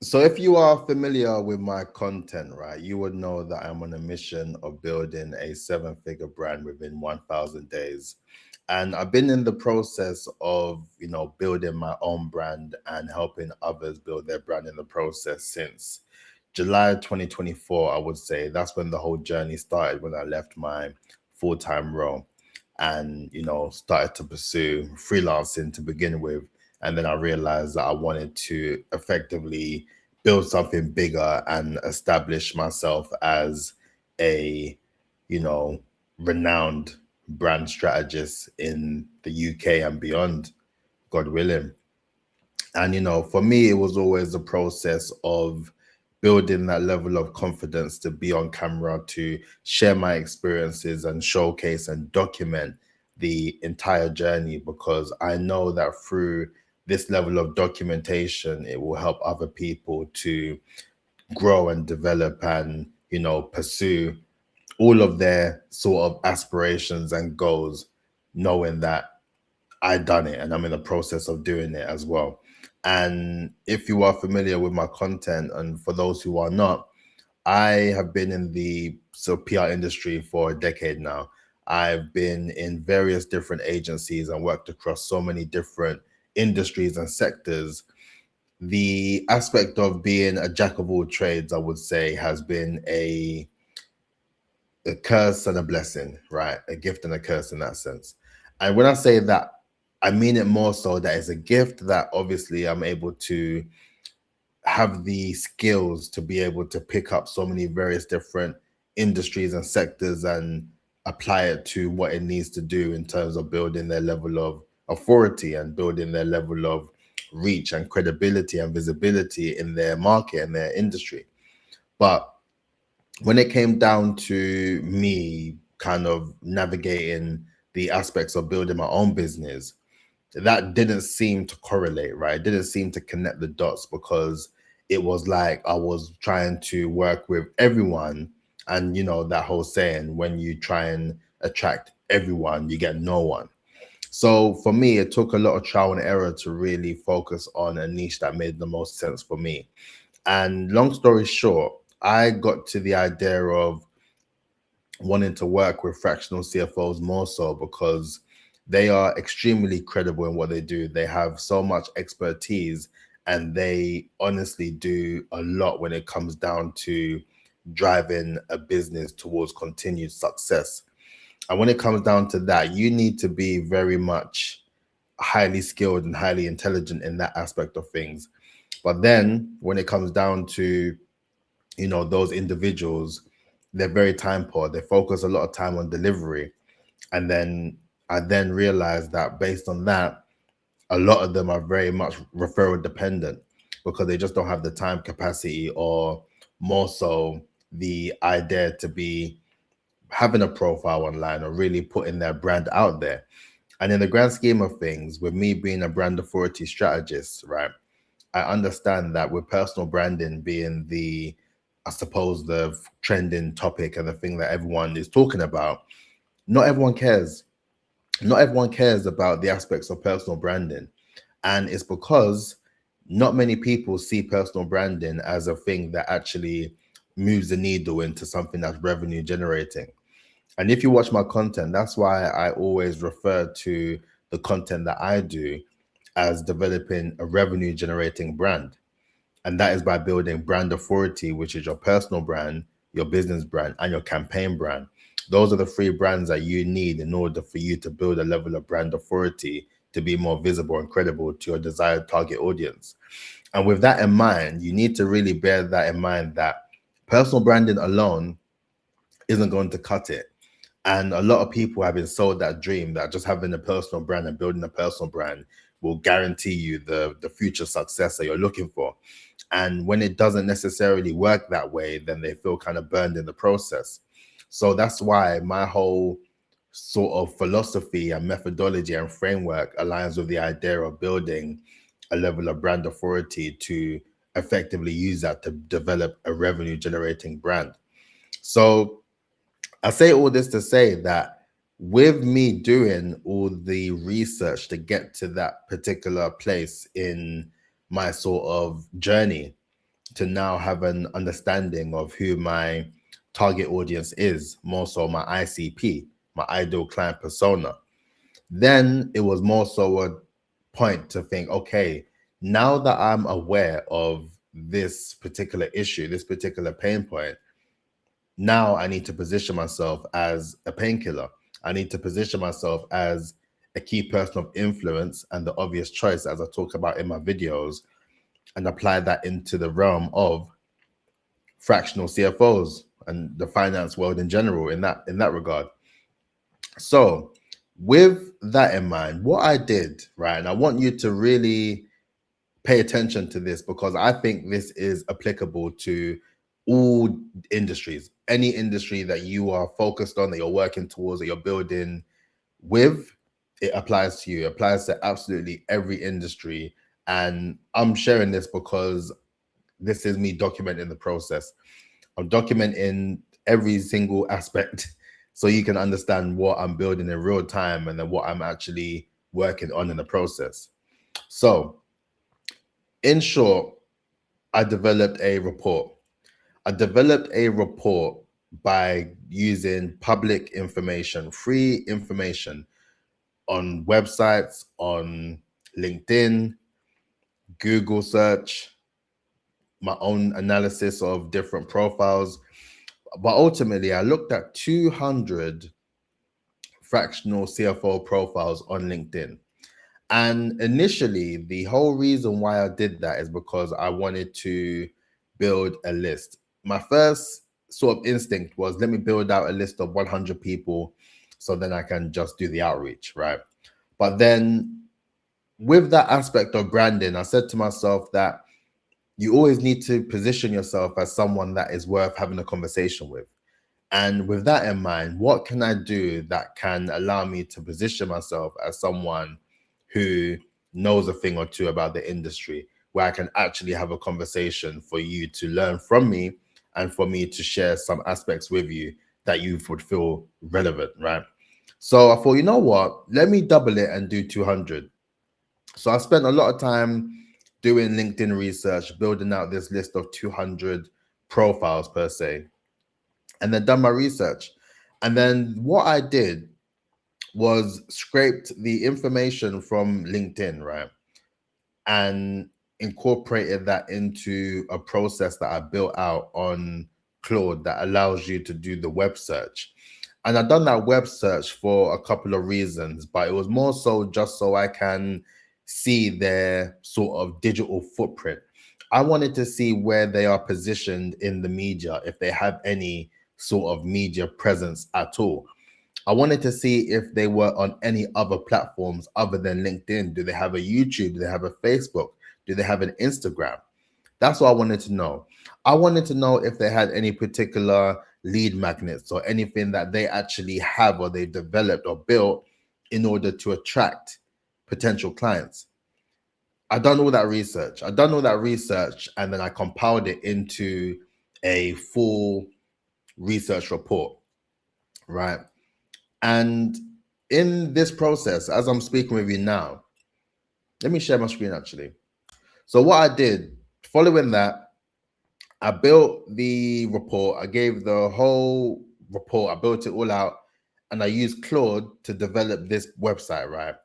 So if you are familiar with my content, right, you would know that I'm on a mission of building a seven-figure brand within 1,000 days. And I've been in the process of, building my own brand and helping others build their brand in the process since July 2024, I would say. That's when the whole journey started, when I left my full-time role and, started to pursue freelancing to begin with. And then I realized that I wanted to effectively build something bigger and establish myself as a, you know, renowned brand strategist in the UK and beyond, God willing. And, for me, it was always a process of building that level of confidence to be on camera, to share my experiences and showcase and document the entire journey, because I know that through this level of documentation, it will help other people to grow and develop and, pursue all of their sort of aspirations and goals, knowing that I done it and I'm in the process of doing it as well. And if you are familiar with my content, and for those who are not, I have been in the PR industry for a decade now. I've been in various different agencies and worked across so many different industries and sectors. The aspect of being a jack of all trades, I would say, has been a curse and a blessing, right? A gift and a curse in that sense. And when I say that, I mean it more so that it's a gift that obviously I'm able to have the skills to be able to pick up so many various different industries and sectors and apply it to what it needs to do in terms of building their level of authority and building their level of reach and credibility and visibility in their market and their industry. But when it came down to me kind of navigating the aspects of building my own business, that didn't seem to correlate, right? It didn't seem to connect the dots, because it was like I was trying to work with everyone. And, that whole saying, when you try and attract everyone, you get no one. So for me, it took a lot of trial and error to really focus on a niche that made the most sense for me. And long story short, I got to the idea of wanting to work with fractional CFOs more so because they are extremely credible in what they do. They have so much expertise and they honestly do a lot when it comes down to driving a business towards continued success. And when it comes down to that, you need to be very much highly skilled and highly intelligent in that aspect of things. But then when it comes down to, those individuals, they're very time poor. They focus a lot of time on delivery. And then I then realized that based on that, a lot of them are very much referral dependent because they just don't have the time capacity, or more so the idea to be having a profile online or really putting their brand out there. And in the grand scheme of things, with me being a brand authority strategist, right, I understand that with personal branding being I suppose, the trending topic and the thing that everyone is talking about, not everyone cares. Not everyone cares about the aspects of personal branding. And it's because not many people see personal branding as a thing that actually moves the needle into something that's revenue generating. And if you watch my content, that's why I always refer to the content that I do as developing a revenue generating brand. And that is by building brand authority, which is your personal brand, your business brand, and your campaign brand. Those are the three brands that you need in order for you to build a level of brand authority to be more visible and credible to your desired target audience. And with that in mind, you need to really bear that in mind, that personal branding alone isn't going to cut it. And a lot of people have been sold that dream that just having a personal brand and building a personal brand will guarantee you the future success that you're looking for. And when it doesn't necessarily work that way, then they feel kind of burned in the process. So that's why my whole sort of philosophy and methodology and framework aligns with the idea of building a level of brand authority to effectively use that to develop a revenue generating brand. So I say all this to say that with me doing all the research to get to that particular place in my sort of journey, to now have an understanding of who my target audience is, more so my ICP, my ideal client persona. Then it was more so a point to think, okay, now that I'm aware of this particular issue, this particular pain point, now I need to position myself as a painkiller. I need to position myself as a key person of influence and the obvious choice, as I talk about in my videos, and apply that into the realm of fractional CFOs and the finance world in general in that regard. So with that in mind, what I did, right, and I want you to really pay attention to this because I think this is applicable to all industries, any industry that you are focused on, that you're working towards, that you're building with, it applies to you. It applies to absolutely every industry. And I'm sharing this because this is me documenting the process. I'm documenting every single aspect so you can understand what I'm building in real time and then what I'm actually working on in the process. So in short, I developed a report. I developed a report by using public information, free information on websites, on LinkedIn, Google search, my own analysis of different profiles. But ultimately, I looked at 200 fractional CFO profiles on LinkedIn. And initially, the whole reason why I did that is because I wanted to build a list. My first sort of instinct was, let me build out a list of 100 people so then I can just do the outreach, right? But then with that aspect of branding, I said to myself that you always need to position yourself as someone that is worth having a conversation with. And with that in mind, what can I do that can allow me to position myself as someone who knows a thing or two about the industry, where I can actually have a conversation for you to learn from me and for me to share some aspects with you that you would feel relevant, right? So I thought, you know what, let me double it and do 200. So I spent a lot of time doing LinkedIn research, building out this list of 200 profiles per se, and then done my research. And then what I did was scraped the information from LinkedIn, right? And incorporated that into a process that I built out on Claude that allows you to do the web search. And I've done that web search for a couple of reasons, but it was more so just so I can see their sort of digital footprint. I wanted to see where they are positioned in the media, if they have any sort of media presence at all. I wanted to see if they were on any other platforms other than LinkedIn. Do they have a YouTube? Do they have a Facebook? Do they have an Instagram? That's what I wanted to know. I wanted to know if they had any particular lead magnets or anything that they actually have or they've developed or built in order to attract potential clients. I've done all that research. And then I compiled it into a full research report, right? And in this process, as I'm speaking with you now, let me share my screen actually. So what I did, following that, I built the report. I gave the whole report, I built it all out, and I used Claude to develop this website, right?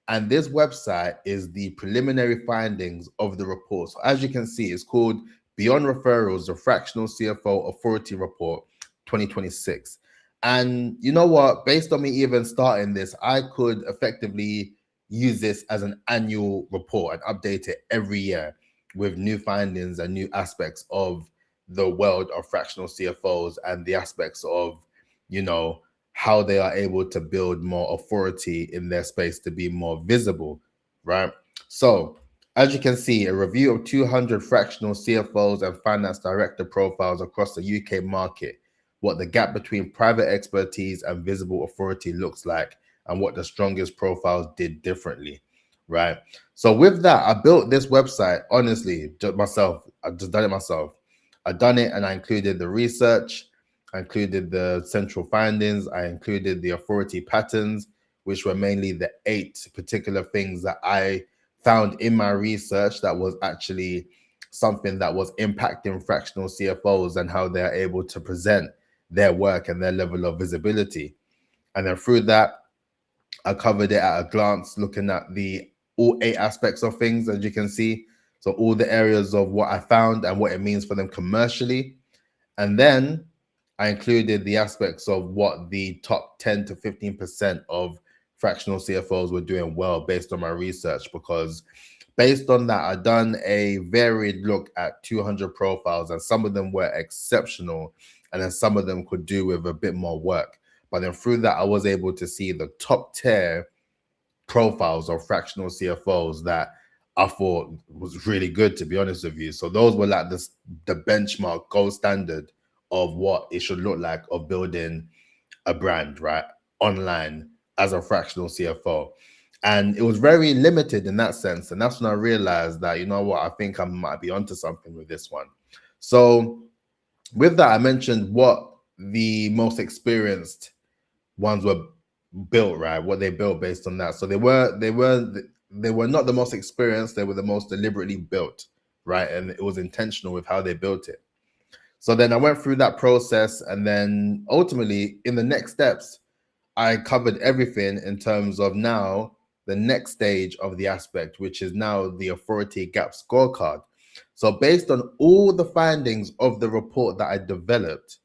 And this website is the preliminary findings of the report. So as you can see, it's called Beyond Referrals, the Fractional CFO Authority Report 2026. And you know what? Based on me even starting this, I could effectively use this as an annual report and update it every year with new findings and new aspects of the world of fractional CFOs and the aspects of, you know, how they are able to build more authority in their space to be more visible, right? So as you can see, a review of 200 fractional CFOs and finance director profiles across the UK market, what the gap between private expertise and visible authority looks like, and what the strongest profiles did differently, right? So with that, I built this website, honestly, just myself. I just done it myself. I done it and I included the research, I included the central findings, I included the authority patterns, which were mainly the 8 particular things that I found in my research that was actually something that was impacting fractional CFOs and how they're able to present their work and their level of visibility. And then through that, I covered it at a glance, looking at all 8 aspects of things, as you can see. So all the areas of what I found and what it means for them commercially. And then I included the aspects of what the top 10 to 15% of fractional CFOs were doing well based on my research, because based on that, I've done a varied look at 200 profiles, and some of them were exceptional, and then some of them could do with a bit more work. But then through that, I was able to see the top tier profiles of fractional CFOs that I thought was really good, to be honest with you. So those were like the benchmark gold standard of what it should look like of building a brand, right, online as a fractional CFO. And it was very limited in that sense. And that's when I realized that, you know what, I think I might be onto something with this one. So with that, I mentioned what the most experienced ones were built, right? What they built based on that. So they were not the most experienced, they were the most deliberately built, right? And it was intentional with how they built it. So then I went through that process, and then ultimately in the next steps, I covered everything in terms of now the next stage of the aspect, which is now the Authority Gap Scorecard. So based on all the findings of the report that I developed,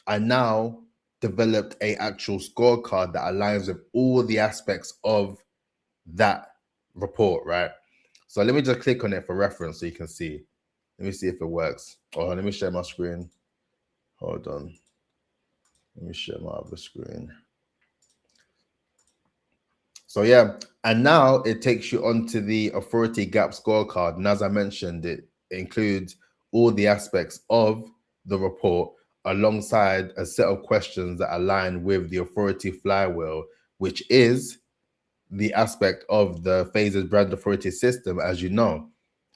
I now developed a actual scorecard that aligns with all the aspects of that report, right? So let me just click on it for reference so you can see. Let me see if it works. Oh, let me share my screen. Hold on. Let me share my other screen. So yeah, and now it takes you onto the Authority Gap Scorecard. And as I mentioned, it includes all the aspects of the report alongside a set of questions that align with the Authority Flywheel, which is the aspect of the Phases Brand Authority system. As you know,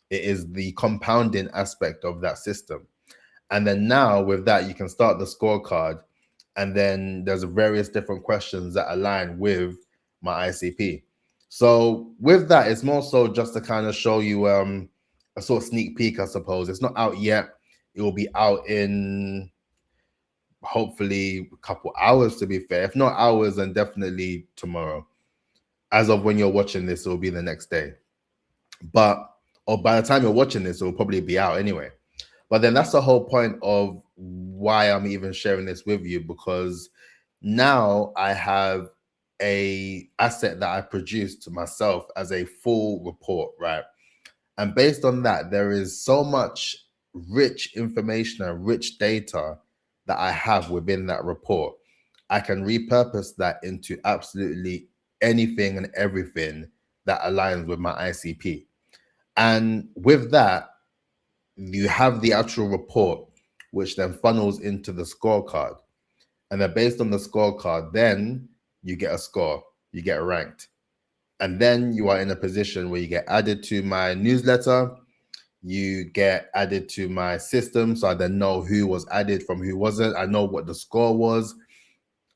it is the compounding aspect of that system. And then now with that, you can start the scorecard, and then there's various different questions that align with my ICP. So with that, it's more so just to kind of show you a sort of sneak peek, I suppose. It's not out yet. It will be out in hopefully a couple hours, to be fair. If not hours, then definitely tomorrow. As of when you're watching this, it will be the next day. Or by the time you're watching this, it will probably be out anyway. But then that's the whole point of why I'm even sharing this with you, because now I have a asset that I produced myself as a full report, right? And based on that, there is so much rich information and rich data that I have within that report. I can repurpose that into absolutely anything and everything that aligns with my ICP. And with that, you have the actual report, which then funnels into the scorecard. And then based on the scorecard, then you get a score, you get ranked. And then you are in a position where you get added to my newsletter, you get added to my system. So I then know who was added from who wasn't. I know what the score was.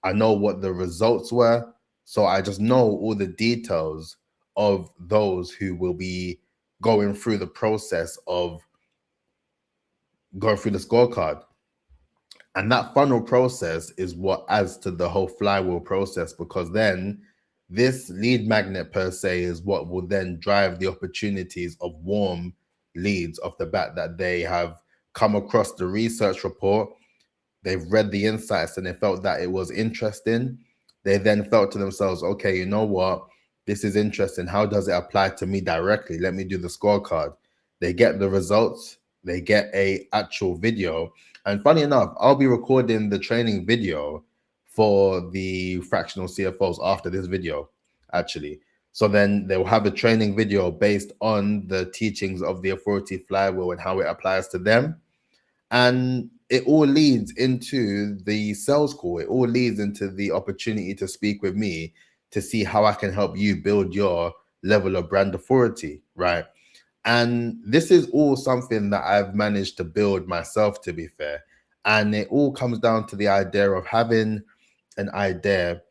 I know what the results were. So I just know all the details of those who will be going through the process of going through the scorecard. And that funnel process is what adds to the whole flywheel process, because then this lead magnet per se is what will then drive the opportunities of warm leads off the bat, that they have come across the research report, they've read the insights, and they felt that it was interesting. They then felt to themselves, okay, you know what? This is interesting. How does it apply to me directly? Let me do the scorecard. They get the results. They get a actual video. And funny enough, I'll be recording the training video for the fractional CFOs after this video, actually. So then they'll have a training video based on the teachings of the Authority Flywheel and how it applies to them. And it all leads into the sales call. It all leads into the opportunity to speak with me to see how I can help you build your level of brand authority, right? And this is all something that I've managed to build myself, to be fair. And it all comes down to the idea of having an idea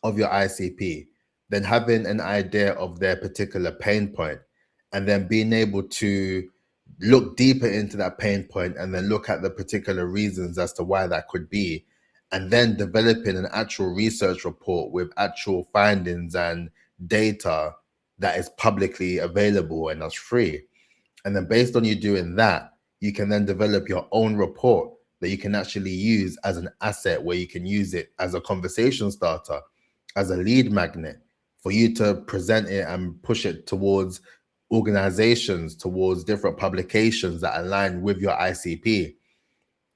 of your ICP, then having an idea of their particular pain point, and then being able to look deeper into that pain point and then look at the particular reasons as to why that could be, and then developing an actual research report with actual findings and data that is publicly available and that's free. And then based on you doing that, you can then develop your own report that you can actually use as an asset, where you can use it as a conversation starter, as a lead magnet, for you to present it and push it towards organizations, towards different publications that align with your ICP.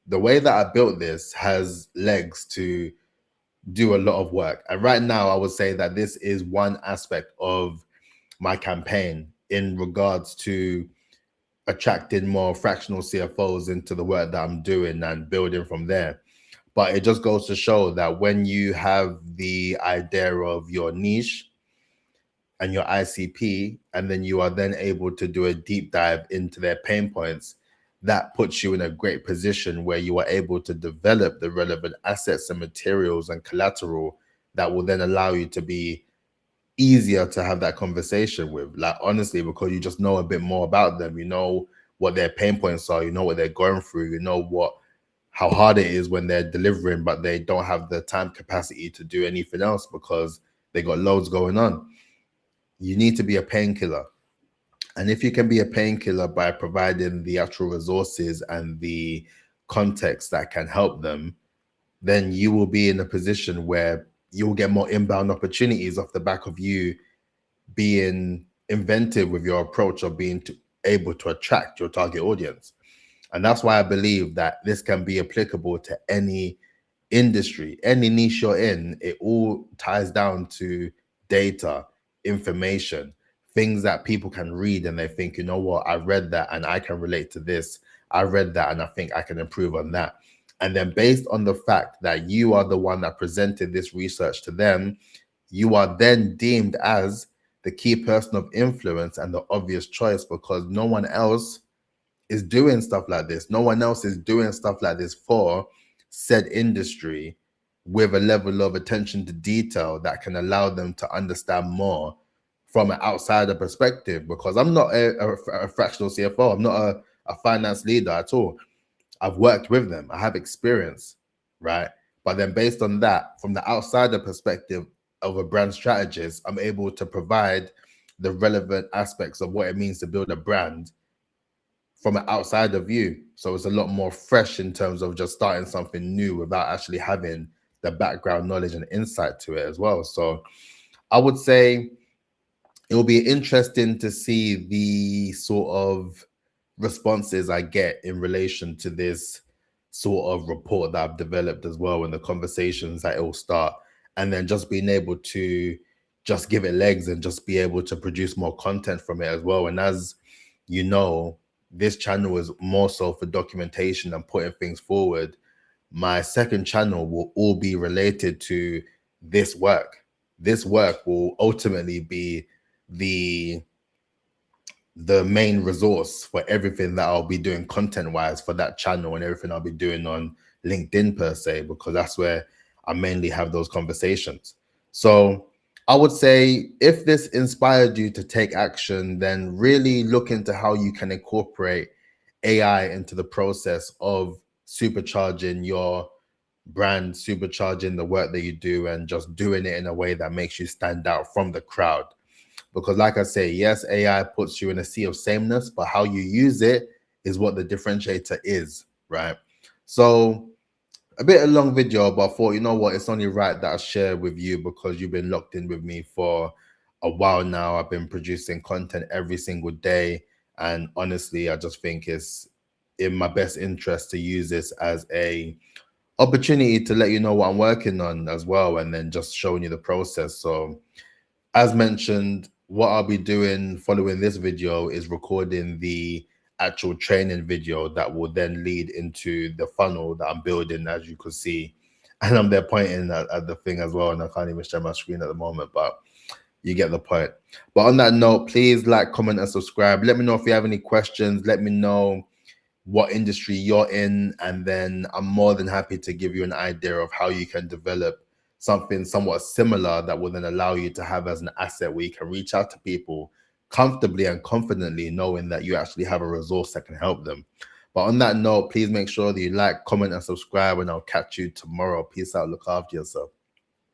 The way that I built this has legs to do a lot of work. And right now, I would say that this is one aspect of my campaign in regards to attracting more fractional CFOs into the work that I'm doing and building from there. But it just goes to show that when you have the idea of your niche and your ICP, and then you are then able to do a deep dive into their pain points, that puts you in a great position where you are able to develop the relevant assets and materials and collateral that will then allow you to be easier to have that conversation with. Like, honestly, because you just know a bit more about them, you know what their pain points are, you know what they're going through, you know how hard it is when they're delivering, but they don't have the time capacity to do anything else because they got loads going on. You need to be a painkiller. And if you can be a painkiller by providing the actual resources and the context that can help them, then you will be in a position where you will get more inbound opportunities off the back of you being inventive with your approach of being able to attract your target audience. And that's why I believe that this can be applicable to any industry, any niche you're in. It all ties down to data, information, things that people can read and they think, you know what, I read that and I can relate to this. I read that and I think I can improve on that. And then based on the fact that you are the one that presented this research to them, you are then deemed as the key person of influence and the obvious choice, because no one else is doing stuff like this. No one else is doing stuff like this for said industry with a level of attention to detail that can allow them to understand more from an outsider perspective. Because I'm not a fractional CFO. I'm not a finance leader at all. I've worked with them. I have experience, right? But then based on that, from the outsider perspective of a brand strategist, I'm able to provide the relevant aspects of what it means to build a brand from an outsider view. So it's a lot more fresh in terms of just starting something new without actually having the background knowledge and insight to it as well. So I would say it will be interesting to see the sort of responses I get in relation to this sort of report that I've developed as well, and the conversations that it will start, and then just being able to just give it legs and just be able to produce more content from it as well. And as you know, this channel is more so for documentation and putting things forward. My second channel will all be related to this work. This work will ultimately be the main resource for everything that I'll be doing content wise for that channel, and everything I'll be doing on LinkedIn per se, because that's where I mainly have those conversations. So I would say if this inspired you to take action, then really look into how you can incorporate AI into the process of supercharging your brand, supercharging the work that you do, and just doing it in a way that makes you stand out from the crowd. Because like I say, yes, AI puts you in a sea of sameness, but how you use it is what the differentiator is, right? So a bit of a long video, but I thought, you know what, it's only right that I share with you because you've been locked in with me for a while now. I've been producing content every single day. And honestly, I just think it's in my best interest to use this as a opportunity to let you know what I'm working on as well, and then just showing you the process. So as mentioned, what I'll be doing following this video is recording the actual training video that will then lead into the funnel that I'm building, as you could see. And I'm there pointing at the thing as well, and I can't even share my screen at the moment, but you get the point. But on that note, please like, comment, and subscribe. Let me know if you have any questions. Let me know what industry you're in, and then I'm more than happy to give you an idea of how you can develop something somewhat similar that will then allow you to have as an asset where you can reach out to people, comfortably and confidently knowing that you actually have a resource that can help them. But on that note, please make sure that you like, comment, and subscribe, and I'll catch you tomorrow. Peace out. Look after yourself.